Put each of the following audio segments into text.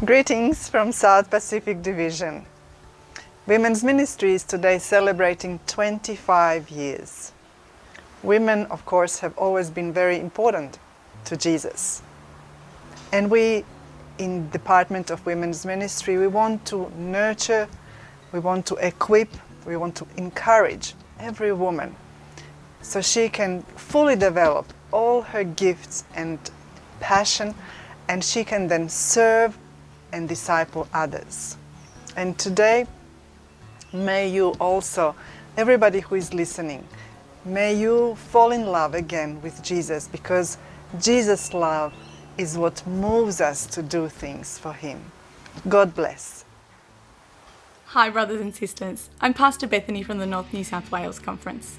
Greetings from South Pacific Division. Women's Ministries today celebrating 25 years. Women, of course, have always been very important to Jesus. And we, in Department of Women's Ministry, we want to nurture, we want to equip, we want to encourage every woman so she can fully develop all her gifts and passion, and she can then serve and disciple others. And today, may you also, everybody who is listening, may you fall in love again with Jesus, because Jesus' love is what moves us to do things for Him. God bless. Hi brothers and sisters, I'm Pastor Bethany from the North New South Wales Conference.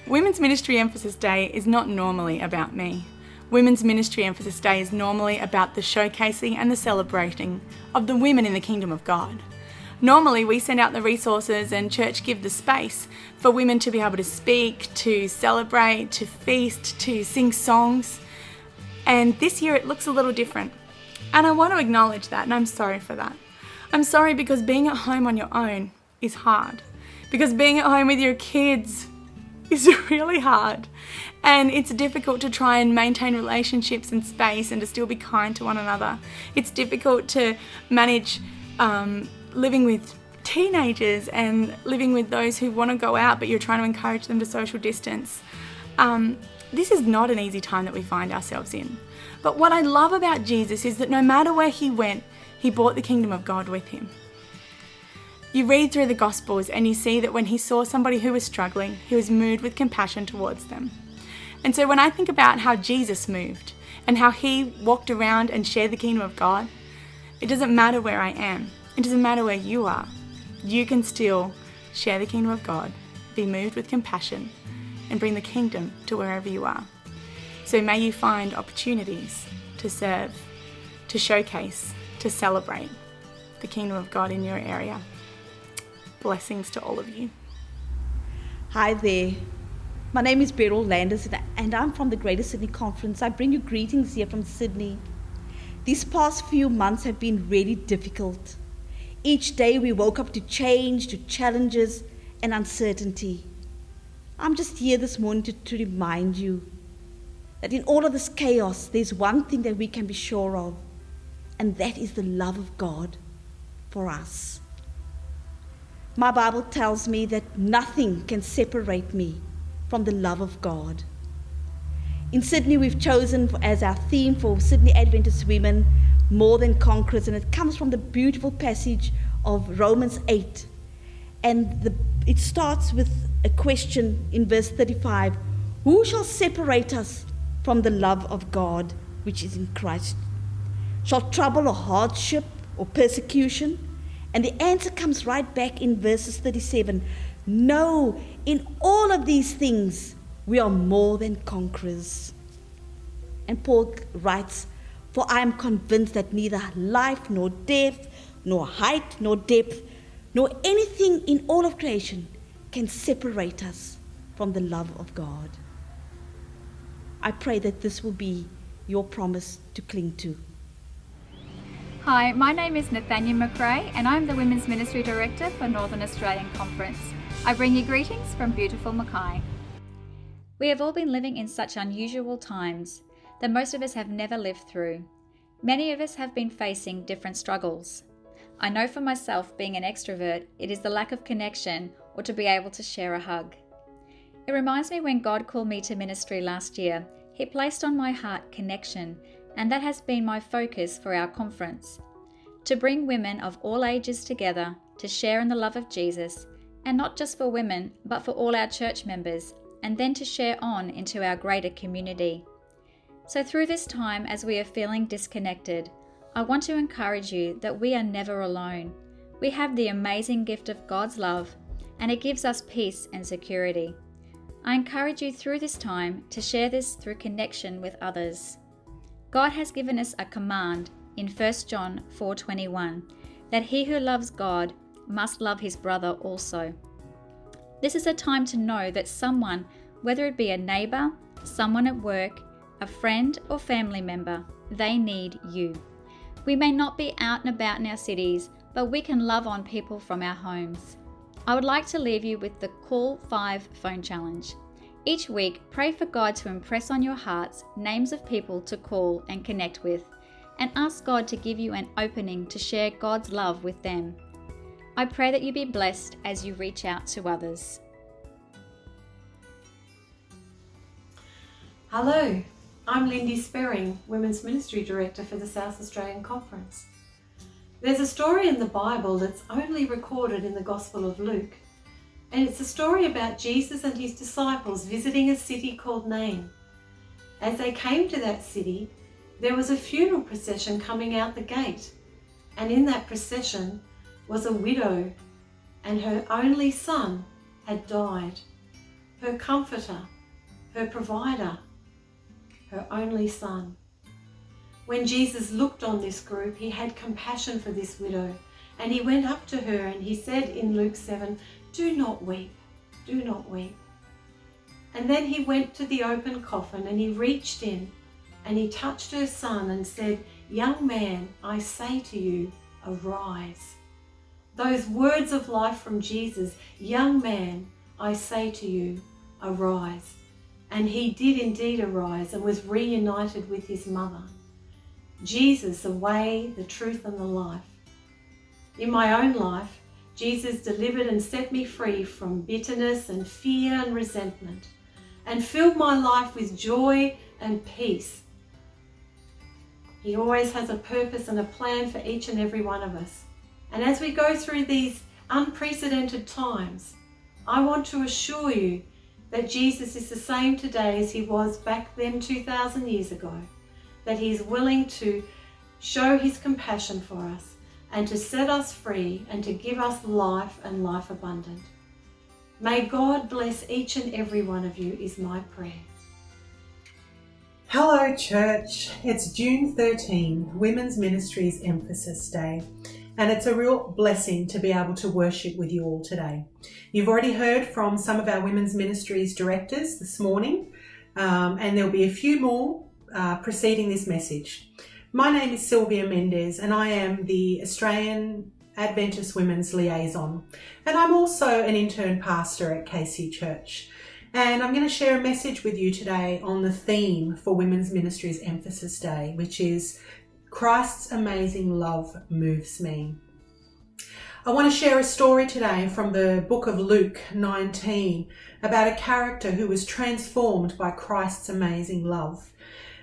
Women's Ministry Emphasis Day is not normally about me. Women's Ministry Emphasis Day is normally about the showcasing and the celebrating of the women in the Kingdom of God. Normally we send out the resources and church give the space for women to be able to speak, to celebrate, to feast, to sing songs. And this year it looks a little different. And I want to acknowledge that, and I'm sorry for that. I'm sorry because being at home on your own is hard. Because being at home with your kids is really hard. And it's difficult to try and maintain relationships and space and to still be kind to one another. It's difficult to manage living with teenagers and living with those who want to go out but you're trying to encourage them to social distance. This is not an easy time that we find ourselves in. But what I love about Jesus is that no matter where He went, He brought the kingdom of God with Him. You read through the Gospels and you see that when He saw somebody who was struggling, He was moved with compassion towards them. And so when I think about how Jesus moved and how He walked around and shared the kingdom of God, it doesn't matter where I am. It doesn't matter where you are. You can still share the kingdom of God, be moved with compassion, and bring the kingdom to wherever you are. So may you find opportunities to serve, to showcase, to celebrate the kingdom of God in your area. Blessings to all of you. Hi there. My name is Beryl Landers and I'm from the Greater Sydney Conference. I bring you greetings here from Sydney. These past few months have been really difficult. Each day we woke up to change, to challenges and uncertainty. I'm just here this morning to remind you that in all of this chaos, there's one thing that we can be sure of, and that is the love of God for us. My Bible tells me that nothing can separate me from the love of God. In Sydney, we've chosen as our theme for Sydney Adventist Women, More Than Conquerors, and it comes from the beautiful passage of Romans 8. And it starts with a question in verse 35. Who shall separate us from the love of God which is in Christ? Shall trouble or hardship or persecution? And the answer comes right back in verses 37. No, in all of these things, we are more than conquerors. And Paul writes, for I am convinced that neither life nor death, nor height nor depth, nor anything in all of creation can separate us from the love of God. I pray that this will be your promise to cling to. Hi, my name is Nathania McRae and I'm the Women's Ministry Director for Northern Australian Conference. I bring you greetings from beautiful Mackay. We have all been living in such unusual times that most of us have never lived through. Many of us have been facing different struggles. I know for myself, being an extrovert, it is the lack of connection or to be able to share a hug. It reminds me when God called me to ministry last year, He placed on my heart connection, and that has been my focus for our conference. To bring women of all ages together to share in the love of Jesus, and not just for women, but for all our church members, and then to share on into our greater community. So through this time, as we are feeling disconnected, I want to encourage you that we are never alone. We have the amazing gift of God's love, and it gives us peace and security. I encourage you through this time to share this through connection with others. God has given us a command in 1 John 4:21 that he who loves God must love his brother also. This is a time to know that someone, whether it be a neighbour, someone at work, a friend or family member, they need you. We may not be out and about in our cities, but we can love on people from our homes. I would like to leave you with the Call 5 phone challenge. Each week, pray for God to impress on your hearts names of people to call and connect with, and ask God to give you an opening to share God's love with them. I pray that you be blessed as you reach out to others. Hello, I'm Lindy Sperring, Women's Ministry Director for the South Australian Conference. There's a story in the Bible that's only recorded in the Gospel of Luke, and it's a story about Jesus and his disciples visiting a city called Nain. As they came to that city, there was a funeral procession coming out the gate, and in that procession was a widow, and her only son had died. Her comforter, her provider, her only son. When Jesus looked on this group, he had compassion for this widow, and he went up to her and he said in Luke 7, "Do not weep, do not weep." And then he went to the open coffin and he reached in and he touched her son and said, "Young man, I say to you, arise." Those words of life from Jesus, "Young man, I say to you, arise." And he did indeed arise and was reunited with his mother. Jesus, the way, the truth and the life. In my own life, Jesus delivered and set me free from bitterness and fear and resentment, and filled my life with joy and peace. He always has a purpose and a plan for each and every one of us. And as we go through these unprecedented times, I want to assure you that Jesus is the same today as he was back then 2,000 years ago, that he is willing to show his compassion for us and to set us free and to give us life and life abundant. May God bless each and every one of you is my prayer. Hello church, it's June 13, Women's Ministries Emphasis Day, and it's a real blessing to be able to worship with you all today. You've already heard from some of our Women's Ministries directors this morning, and there'll be a few more preceding this message. My name is Sylvia Mendez and I am the Australian Adventist Women's Liaison, and I'm also an intern pastor at KC Church. And I'm going to share a message with you today on the theme for Women's Ministries Emphasis Day, which is Christ's amazing love moves me. I want to share a story today from the book of Luke 19 about a character who was transformed by Christ's amazing love.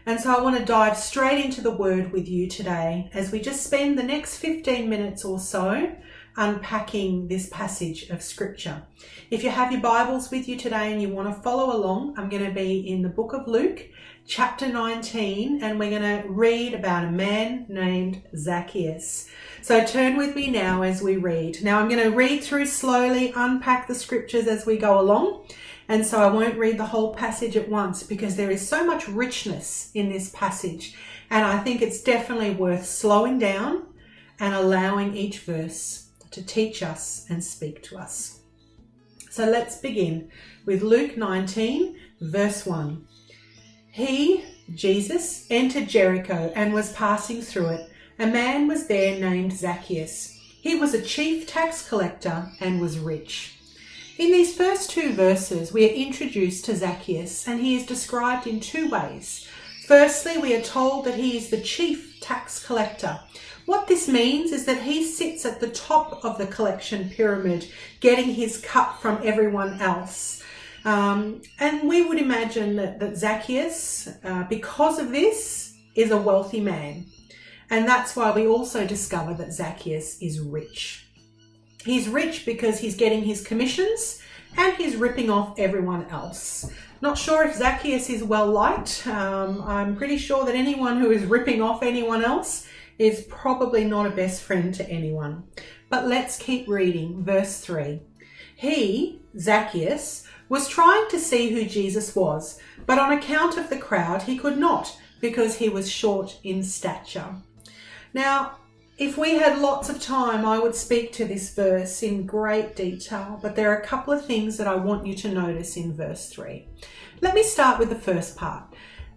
And so I want to dive straight into the word with you today as we just spend the next 15 minutes or so unpacking this passage of scripture. If you have your Bibles with you today and you want to follow along, I'm going to be in the book of Luke, chapter 19, and we're going to read about a man named Zacchaeus. So turn with me now as we read. Now I'm going to read through slowly, unpack the scriptures as we go along. And so I won't read the whole passage at once because there is so much richness in this passage. And I think it's definitely worth slowing down and allowing each verse to teach us and speak to us. So let's begin with Luke 19, verse 1. He, Jesus, entered Jericho and was passing through it. A man was there named Zacchaeus. He was a chief tax collector and was rich. In these first two verses, we are introduced to Zacchaeus, and he is described in two ways. Firstly, we are told that he is the chief tax collector. What this means is that he sits at the top of the collection pyramid, getting his cut from everyone else. And we would imagine that Zacchaeus, because of this, is a wealthy man. And that's why we also discover that Zacchaeus is rich. He's rich because he's getting his commissions and he's ripping off everyone else. Not sure if Zacchaeus is well liked. I'm pretty sure that anyone who is ripping off anyone else is probably not a best friend to anyone. But let's keep reading. Verse 3. He, Zacchaeus, was trying to see who Jesus was, but on account of the crowd he could not, because he was short in stature. Now, if we had lots of time, I would speak to this verse in great detail, but there are a couple of things that I want you to notice in verse 3. Let me start with the first part.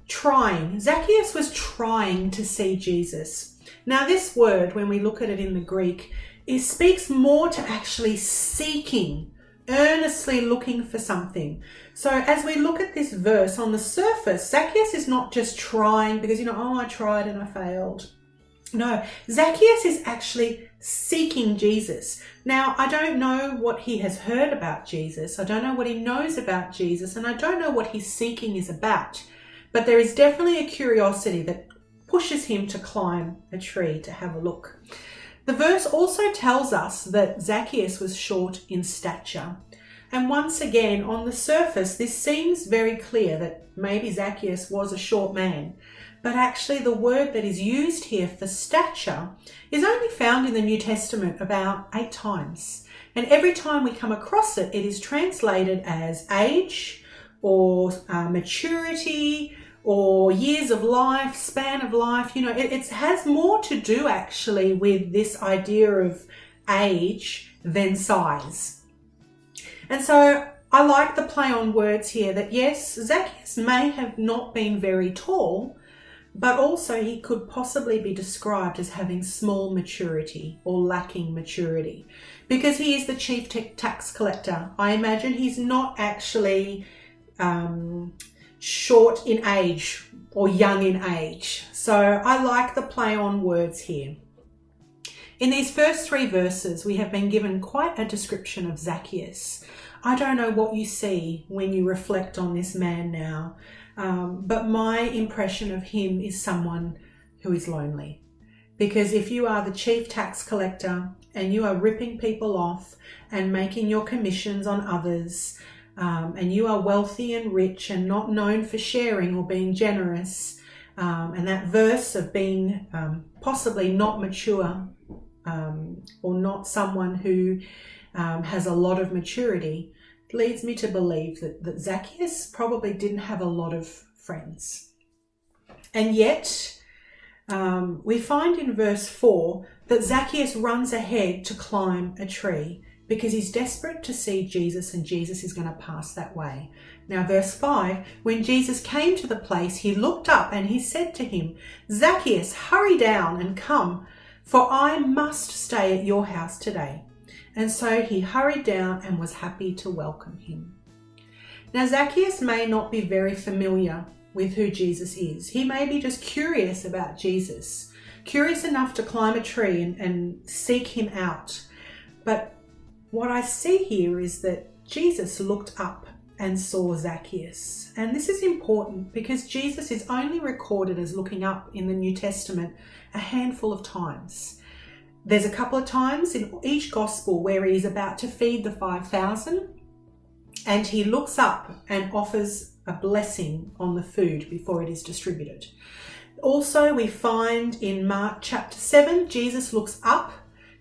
Trying. Zacchaeus was trying to see Jesus. Now this word, when we look at it in the Greek, it speaks more to actually seeking, earnestly looking for something. So as we look at this verse, on the surface, Zacchaeus is not just trying because, I tried and I failed. No, Zacchaeus is actually seeking Jesus. Now, I don't know what he has heard about Jesus. I don't know what he knows about Jesus, and I don't know what his seeking is about. But there is definitely a curiosity that pushes him to climb a tree to have a look. The verse also tells us that Zacchaeus was short in stature. And once again, on the surface, this seems very clear that maybe Zacchaeus was a short man. But actually the word that is used here for stature is only found in the New Testament about 8 times. And every time we come across it, it is translated as age or maturity or years of life, span of life. It has more to do actually with this idea of age than size. And so I like the play on words here that yes, Zacchaeus may have not been very tall, but also he could possibly be described as having small maturity or lacking maturity because he is the chief tax collector. I imagine he's not actually short in age or young in age. So I like the play on words here. In these first 3 verses, we have been given quite a description of Zacchaeus. I don't know what you see when you reflect on this man now. But my impression of him is someone who is lonely. Because if you are the chief tax collector and you are ripping people off and making your commissions on others, and you are wealthy and rich and not known for sharing or being generous, and that verse of being possibly not mature or not someone who has a lot of maturity, leads me to believe that Zacchaeus probably didn't have a lot of friends. And yet, we find in verse 4 that Zacchaeus runs ahead to climb a tree because he's desperate to see Jesus and Jesus is going to pass that way. Now, verse 5, when Jesus came to the place, he looked up and he said to him, "Zacchaeus, hurry down and come, for I must stay at your house today." And so he hurried down and was happy to welcome him. Now, Zacchaeus may not be very familiar with who Jesus is. He may be just curious about Jesus, curious enough to climb a tree and seek him out. But what I see here is that Jesus looked up and saw Zacchaeus. And this is important because Jesus is only recorded as looking up in the New Testament a handful of times. There's a couple of times in each gospel where he's about to feed the 5,000 and he looks up and offers a blessing on the food before it is distributed. Also, we find in Mark chapter 7, Jesus looks up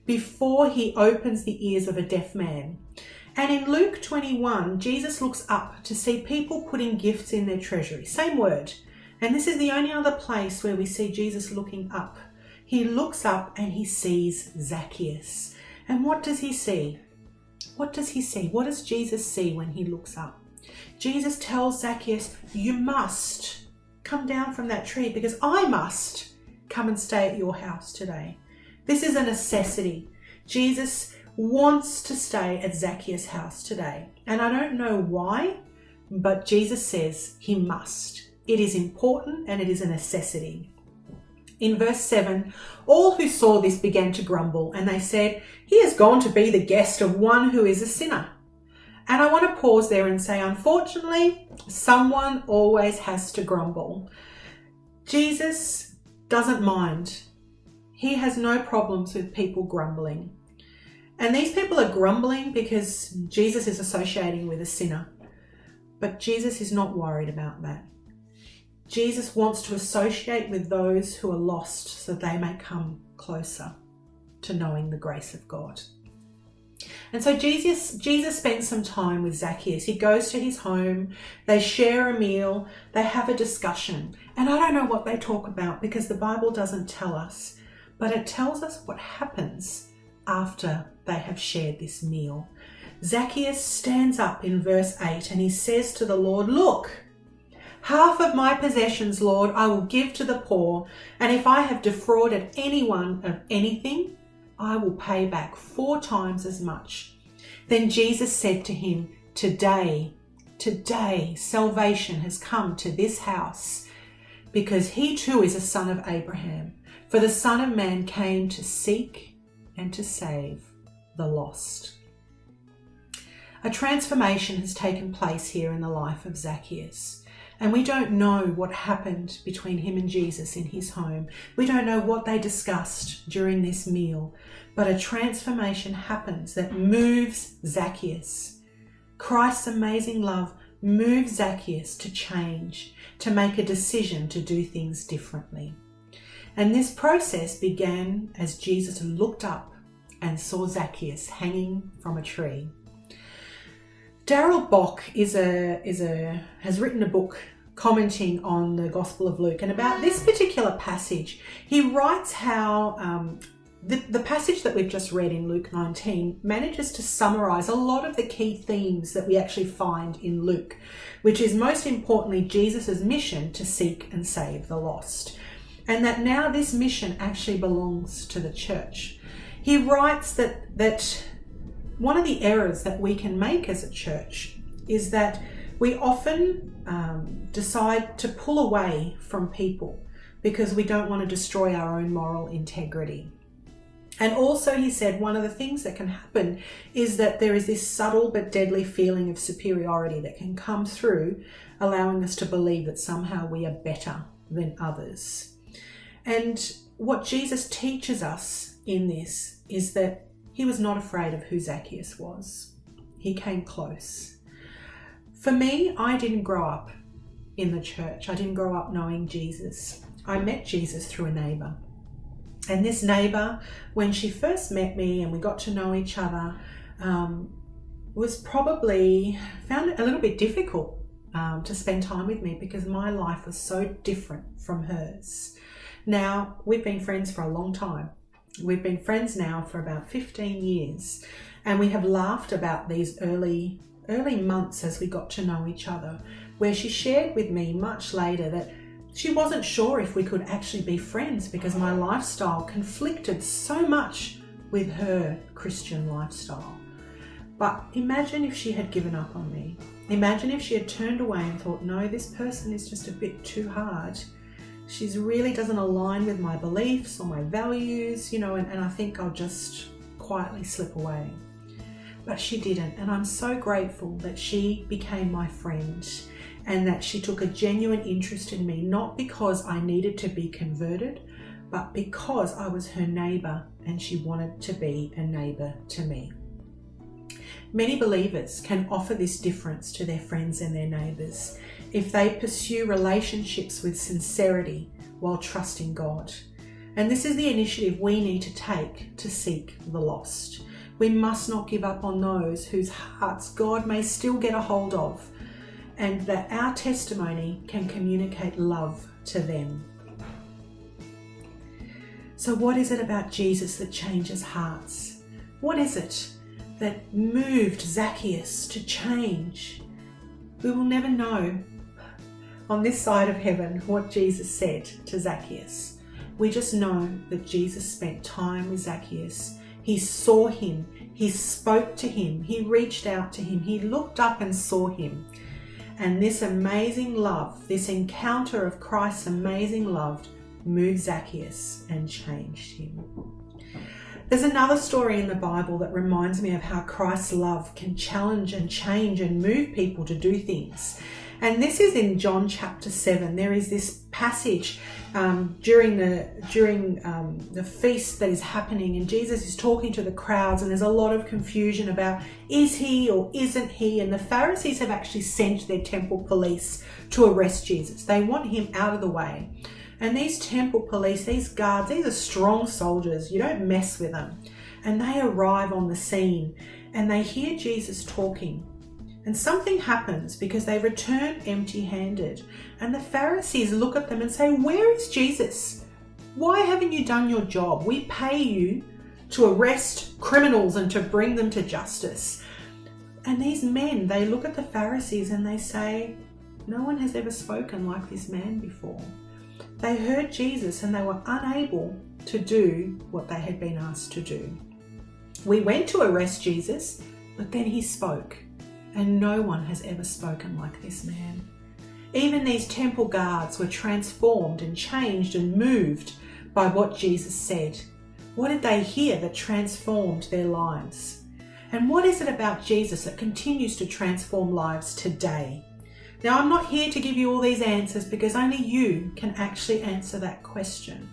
before he opens the ears of a deaf man. And in Luke 21, Jesus looks up to see people putting gifts in their treasury. Same word. And this is the only other place where we see Jesus looking up. He looks up and he sees Zacchaeus. And what does he see? What does he see? What does Jesus see when he looks up? Jesus tells Zacchaeus, "You must come down from that tree because I must come and stay at your house today." This is a necessity. Jesus wants to stay at Zacchaeus' house today. And I don't know why, but Jesus says he must. It is important and it is a necessity. In verse 7, all who saw this began to grumble, and they said, "He has gone to be the guest of one who is a sinner." And I want to pause there and say, unfortunately, someone always has to grumble. Jesus doesn't mind. He has no problems with people grumbling. And these people are grumbling because Jesus is associating with a sinner. But Jesus is not worried about that. Jesus wants to associate with those who are lost so they may come closer to knowing the grace of God. And so Jesus spends some time with Zacchaeus. He goes to his home, they share a meal, they have a discussion. And I don't know what they talk about because the Bible doesn't tell us, but it tells us what happens after they have shared this meal. Zacchaeus stands up in verse 8 and he says to the Lord, "Look, Half of my possessions, Lord, I will give to the poor, and if I have defrauded anyone of anything, I will pay back 4 times as much." Then Jesus said to him, Today, salvation has come to this house, because he too is a son of Abraham. For the Son of Man came to seek and to save the lost." A transformation has taken place here in the life of Zacchaeus. And we don't know what happened between him and Jesus in his home. We don't know what they discussed during this meal. But a transformation happens that moves Zacchaeus. Christ's amazing love moves Zacchaeus to change, to make a decision to do things differently. And this process began as Jesus looked up and saw Zacchaeus hanging from a tree. Darrell Bock has written a book commenting on the Gospel of Luke, and about this particular passage, he writes how the passage that we've just read in Luke 19 manages to summarise a lot of the key themes that we actually find in Luke, which is most importantly Jesus' mission to seek and save the lost, and that now this mission actually belongs to the church. He writes that one of the errors that we can make as a church is that we often decide to pull away from people because we don't want to destroy our own moral integrity. And also, he said, one of the things that can happen is that there is this subtle but deadly feeling of superiority that can come through, allowing us to believe that somehow we are better than others. And what Jesus teaches us in this is that he was not afraid of who Zacchaeus was. He came close. For me, I didn't grow up in the church. I didn't grow up knowing Jesus. I met Jesus through a neighbour. And this neighbour, when she first met me and we got to know each other, found it a little bit difficult to spend time with me because my life was so different from hers. Now, we've been friends for a long time. We've been friends now for about 15 years, and we have laughed about these early months as we got to know each other, where she shared with me much later that she wasn't sure if we could actually be friends because my lifestyle conflicted so much with her Christian lifestyle. But imagine if she had given up on me. Imagine if she had turned away and thought, no, this person is just a bit too hard. She really doesn't align with my beliefs or my values, and I think I'll just quietly slip away. But she didn't, and I'm so grateful that she became my friend and that she took a genuine interest in me, not because I needed to be converted, but because I was her neighbour and she wanted to be a neighbour to me. Many believers can offer this difference to their friends and their neighbours if they pursue relationships with sincerity while trusting God. And this is the initiative we need to take to seek the lost. We must not give up on those whose hearts God may still get a hold of, and that our testimony can communicate love to them. So what is it about Jesus that changes hearts? What is it that moved Zacchaeus to change? We will never know on this side of heaven what Jesus said to Zacchaeus. We just know that Jesus spent time with Zacchaeus. He saw him, he spoke to him, he reached out to him, he looked up and saw him. And this amazing love, this encounter of Christ's amazing love moved Zacchaeus and changed him. There's another story in the Bible that reminds me of how Christ's love can challenge and change and move people to do things. And this is in John chapter 7. There is this passage during the feast that is happening, and Jesus is talking to the crowds, and there's a lot of confusion about is he or isn't he, and the Pharisees have actually sent their temple police to arrest Jesus. They want him out of the way. And these temple police, these guards, these are strong soldiers. You don't mess with them. And they arrive on the scene and they hear Jesus talking. And something happens because they return empty-handed. And the Pharisees look at them and say, "Where is Jesus? Why haven't you done your job? We pay you to arrest criminals and to bring them to justice." And these men, they look at the Pharisees and they say, no one has ever spoken like this man before. They heard Jesus and they were unable to do what they had been asked to do. We went to arrest Jesus, but then he spoke, and no one has ever spoken like this man. Even these temple guards were transformed and changed and moved by what Jesus said. What did they hear that transformed their lives? And what is it about Jesus that continues to transform lives today? Now, I'm not here to give you all these answers because only you can actually answer that question.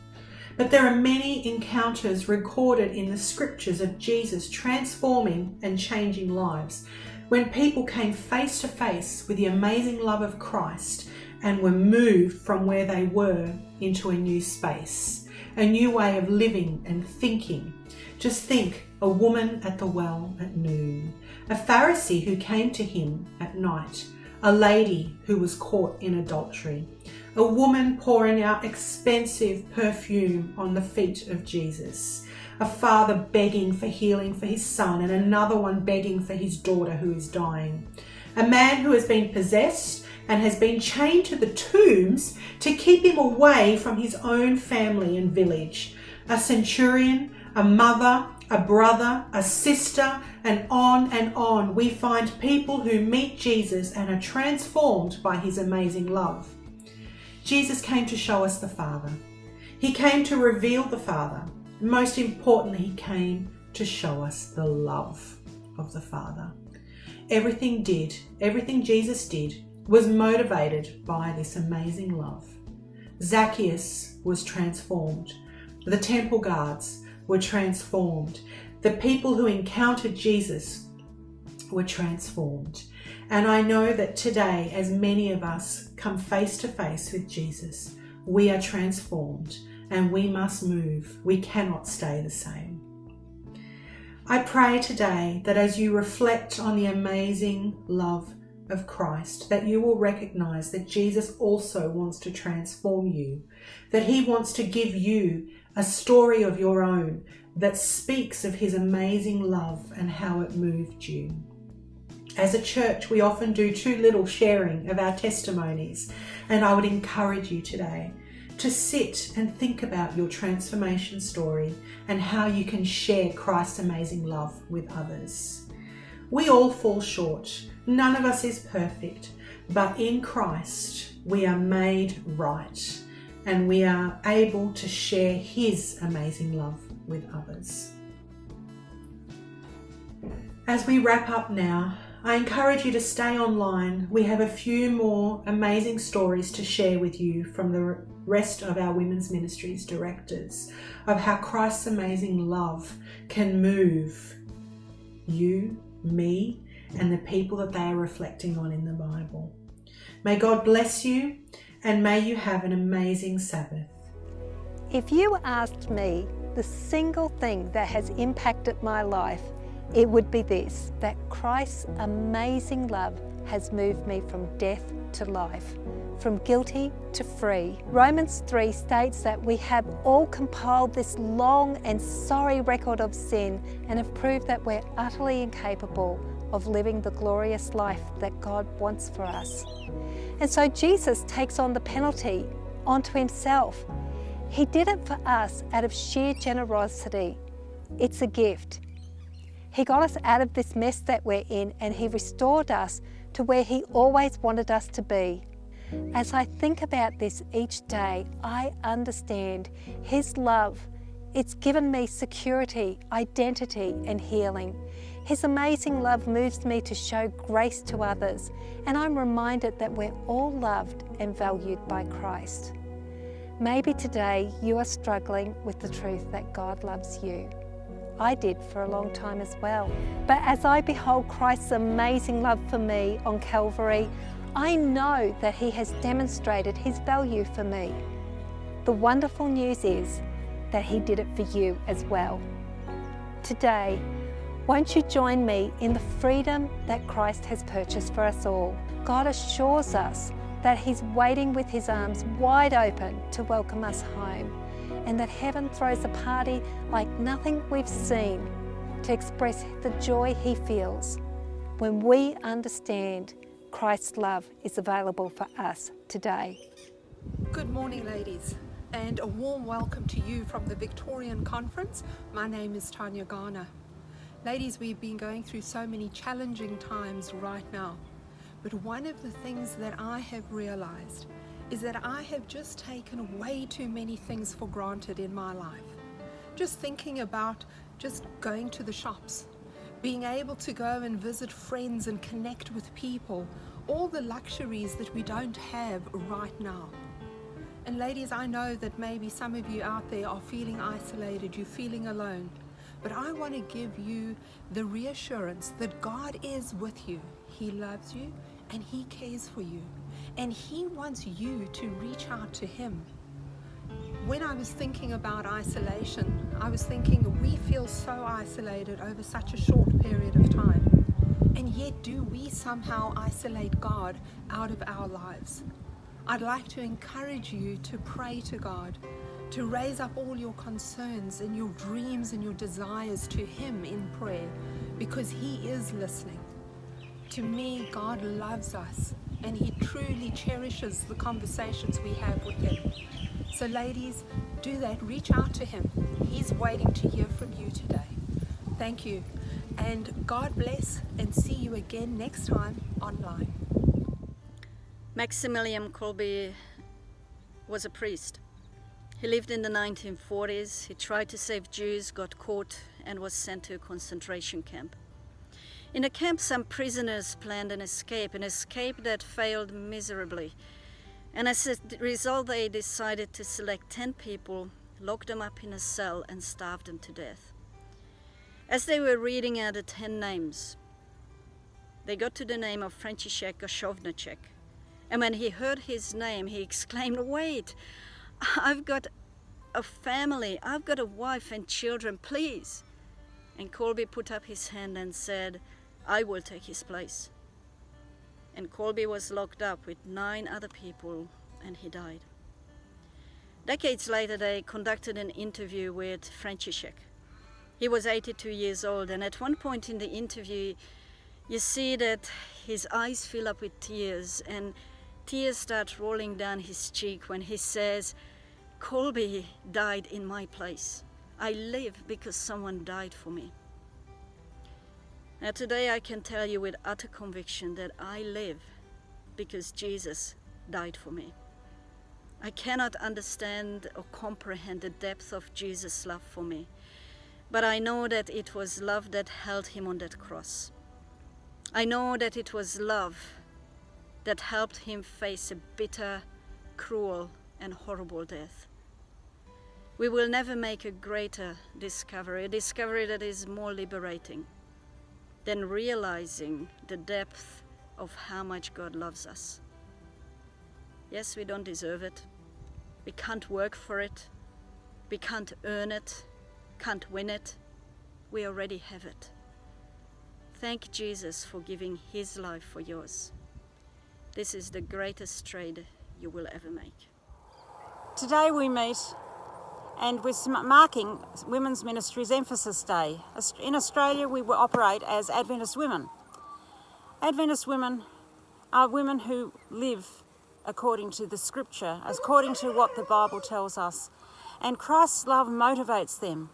But there are many encounters recorded in the scriptures of Jesus transforming and changing lives, when people came face to face with the amazing love of Christ and were moved from where they were into a new space, a new way of living and thinking. Just think, a woman at the well at noon, a Pharisee who came to him at night, a lady who was caught in adultery, a woman pouring out expensive perfume on the feet of Jesus, a father begging for healing for his son and another one begging for his daughter who is dying, a man who has been possessed and has been chained to the tombs to keep him away from his own family and village, a centurion, a mother, a brother, a sister, and on we find people who meet Jesus and are transformed by his amazing love. Jesus came to show us the Father. He came to reveal the Father. Most importantly, he came to show us the love of the Father. Everything Jesus did was motivated by this amazing love. Zacchaeus was transformed. The temple guards were transformed. The people who encountered Jesus were transformed. And I know that today, as many of us come face to face with Jesus, we are transformed and we must move. We cannot stay the same. I pray today that as you reflect on the amazing love of Christ, that you will recognize that Jesus also wants to transform you, that he wants to give you a story of your own that speaks of his amazing love and how it moved you. As a church, we often do too little sharing of our testimonies, and I would encourage you today to sit and think about your transformation story and how you can share Christ's amazing love with others. We all fall short. None of us is perfect, but in Christ we are made right and we are able to share his amazing love with others. As we wrap up now, I encourage you to stay online. We have a few more amazing stories to share with you from the rest of our Women's Ministries directors of how Christ's amazing love can move you, me, and the people that they are reflecting on in the Bible. May God bless you and may you have an amazing Sabbath. If you asked me the single thing that has impacted my life, it would be this, that Christ's amazing love has moved me from death to life, from guilty to free. Romans 3 states that we have all compiled this long and sorry record of sin and have proved that we're utterly incapable of living the glorious life that God wants for us. And so Jesus takes on the penalty onto himself. He did it for us out of sheer generosity. It's a gift. He got us out of this mess that we're in and he restored us to where he always wanted us to be. As I think about this each day, I understand his love. It's given me security, identity, and healing. His amazing love moves me to show grace to others, and I'm reminded that we're all loved and valued by Christ. Maybe today you are struggling with the truth that God loves you. I did for a long time as well. But as I behold Christ's amazing love for me on Calvary, I know that he has demonstrated his value for me. The wonderful news is that he did it for you as well. Today, won't you join me in the freedom that Christ has purchased for us all? God assures us that he's waiting with his arms wide open to welcome us home, and that heaven throws a party like nothing we've seen to express the joy he feels when we understand Christ's love is available for us today. Good morning, ladies, and a warm welcome to you from the Victorian Conference. My name is Tanya Garner. Ladies, we've been going through so many challenging times right now, but one of the things that I have realized is that I have just taken way too many things for granted in my life. Just thinking about just going to the shops, being able to go and visit friends and connect with people, all the luxuries that we don't have right now. And ladies, I know that maybe some of you out there are feeling isolated, you're feeling alone, but I want to give you the reassurance that God is with you. He loves you and He cares for you, and He wants you to reach out to Him. When I was thinking about isolation, I was thinking we feel so isolated over such a short period of time, and yet do we somehow isolate God out of our lives? I'd like to encourage you to pray to God, to raise up all your concerns and your dreams and your desires to Him in prayer, because He is listening. To me, God loves us and He truly cherishes the conversations we have with Him. So ladies, do that, reach out to Him. He's waiting to hear from you today. Thank you, and God bless, and see you again next time online. Maximilian Kolbe was a priest. He lived in the 1940s. He tried to save Jews, got caught, and was sent to a concentration camp. In the camp, some prisoners planned an escape that failed miserably. And as a result, they decided to select 10 people, lock them up in a cell, and starve them to death. As they were reading out the 10 names, they got to the name of František Gašovniček. And when he heard his name, he exclaimed, "Wait, I've got a family, I've got a wife and children, please." And Kolbe put up his hand and said, "I will take his place." And Kolbe was locked up with 9 other people, and he died. Decades later, they conducted an interview with František. He was 82 years old, and at one point in the interview, you see that his eyes fill up with tears, and tears start rolling down his cheek when he says, "Kolbe died in my place. I live because someone died for me." Now today I can tell you with utter conviction that I live because Jesus died for me. I cannot understand or comprehend the depth of Jesus' love for me, but I know that it was love that held Him on that cross. I know that it was love that helped Him face a bitter, cruel, and horrible death. We will never make a greater discovery, a discovery that is more liberating than realizing the depth of how much God loves us. Yes, we don't deserve it. We can't work for it. We can't earn it, can't win it. We already have it. Thank Jesus for giving His life for yours. This is the greatest trade you will ever make. Today we meet and we're marking Women's Ministries Emphasis Day. In Australia we operate as Adventist women. Adventist women are women who live according to the Scripture, according to what the Bible tells us. And Christ's love motivates them.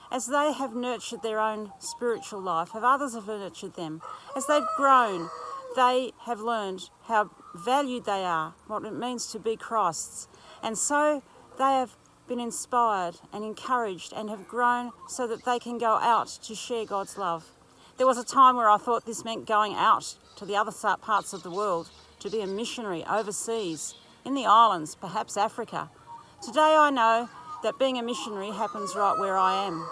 As they have nurtured their own spiritual life, as others have nurtured them, as they've grown, they have learned how valued they are, what it means to be Christ's. And so they have been inspired and encouraged and have grown so that they can go out to share God's love. There was a time where I thought this meant going out to the other parts of the world to be a missionary overseas, in the islands, perhaps Africa. Today I know that being a missionary happens right where I am.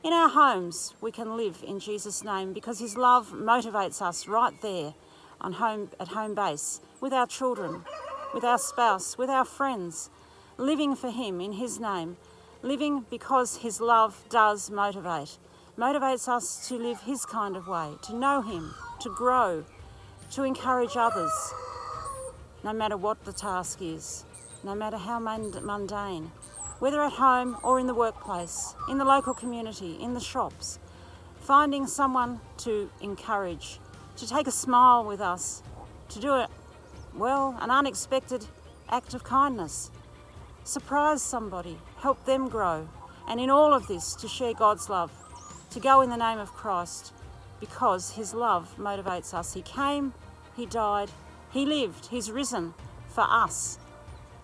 In our homes, we can live in Jesus' name because His love motivates us right there at home base, with our children, with our spouse, with our friends, living for Him in His name, living because His love does motivates us to live His kind of way, to know Him, to grow, to encourage others, no matter what the task is, no matter how mundane, whether at home or in the workplace, in the local community, in the shops, finding someone to encourage, to take a smile with us, to do an unexpected act of kindness. Surprise somebody, help them grow, and in all of this to share God's love, to go in the name of Christ, because his love motivates us. He came, he died, he lived, he's risen for us.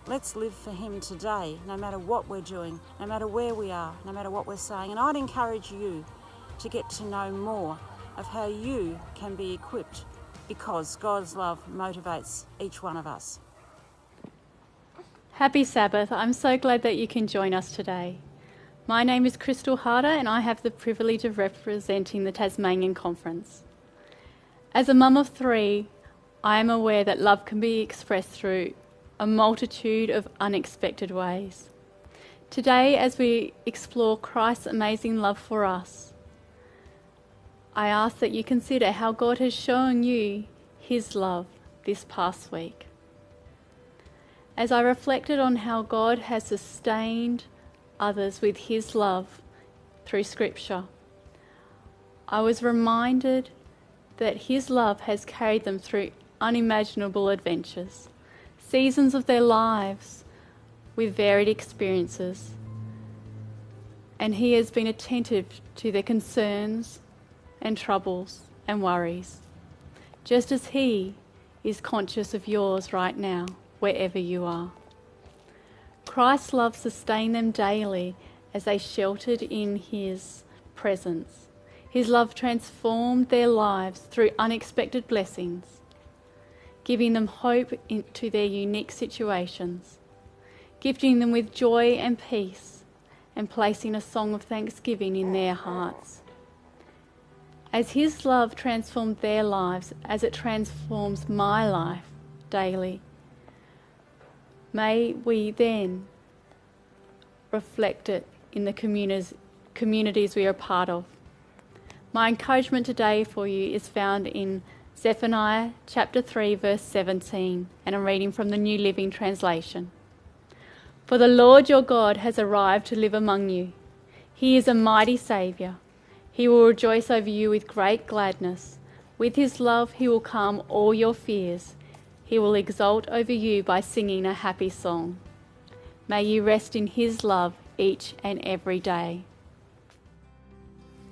Let's live for him today, no matter what we're doing, no matter where we are, no matter what we're saying. And I'd encourage you to get to know more of how you can be equipped, because God's love motivates each one of us. Happy Sabbath. I'm so glad that you can join us today. My name is Crystal Harder and I have the privilege of representing the Tasmanian Conference. As a mum of 3, I am aware that love can be expressed through a multitude of unexpected ways. Today, as we explore Christ's amazing love for us, I ask that you consider how God has shown you his love this past week. As I reflected on how God has sustained others with his love through Scripture, I was reminded that his love has carried them through unimaginable adventures, seasons of their lives with varied experiences, and he has been attentive to their concerns and troubles and worries, just as he is conscious of yours right now, wherever you are. Christ's love sustained them daily as they sheltered in his presence. His love transformed their lives through unexpected blessings, giving them hope into their unique situations, gifting them with joy and peace, and placing a song of thanksgiving in their hearts. As his love transformed their lives, as it transforms my life daily, may we then reflect it in the communities we are part of. My encouragement today for you is found in Zephaniah chapter 3 verse 17, and I'm reading from the New Living Translation. For the Lord your God has arrived to live among you. He is a mighty Saviour. He will rejoice over you with great gladness. With his love he will calm all your fears. He will exult over you by singing a happy song. May you rest in his love each and every day.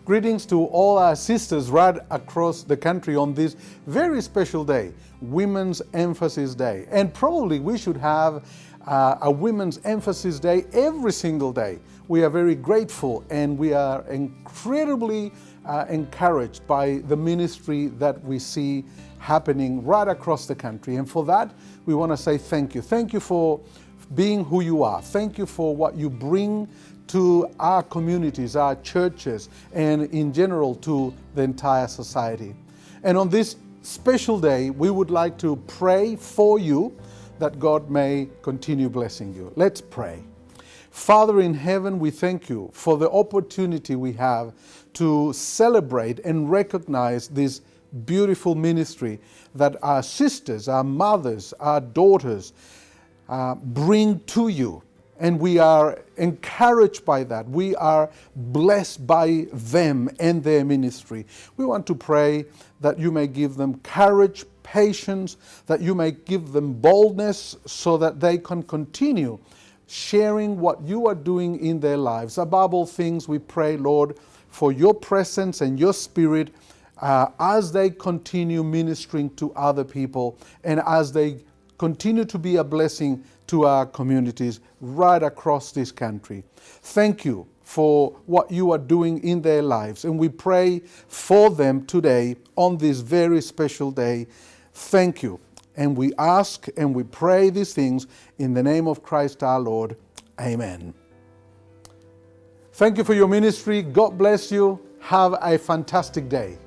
Greetings to all our sisters right across the country on this very special day, Women's Emphasis Day. And probably we should have a Women's Emphasis Day every single day. We are very grateful and we are incredibly encouraged by the ministry that we see happening right across the country. And for that, we want to say thank you. Thank you for being who you are. Thank you for what you bring to our communities, our churches, and in general to the entire society. And on this special day, we would like to pray for you that God may continue blessing you. Let's pray. Father in heaven, we thank you for the opportunity we have to celebrate and recognize this beautiful ministry that our sisters, our mothers, our daughters bring to you. And we are encouraged by that. We are blessed by them and their ministry. We want to pray that you may give them courage, patience, that you may give them boldness so that they can continue sharing what you are doing in their lives. Above all things, we pray, Lord, for your presence and your spirit as they continue ministering to other people and as they continue to be a blessing to our communities right across this country. Thank you for what you are doing in their lives, and we pray for them today on this very special day. Thank you. And we ask and we pray these things in the name of Christ our Lord. Amen. Thank you for your ministry. God bless you. Have a fantastic day.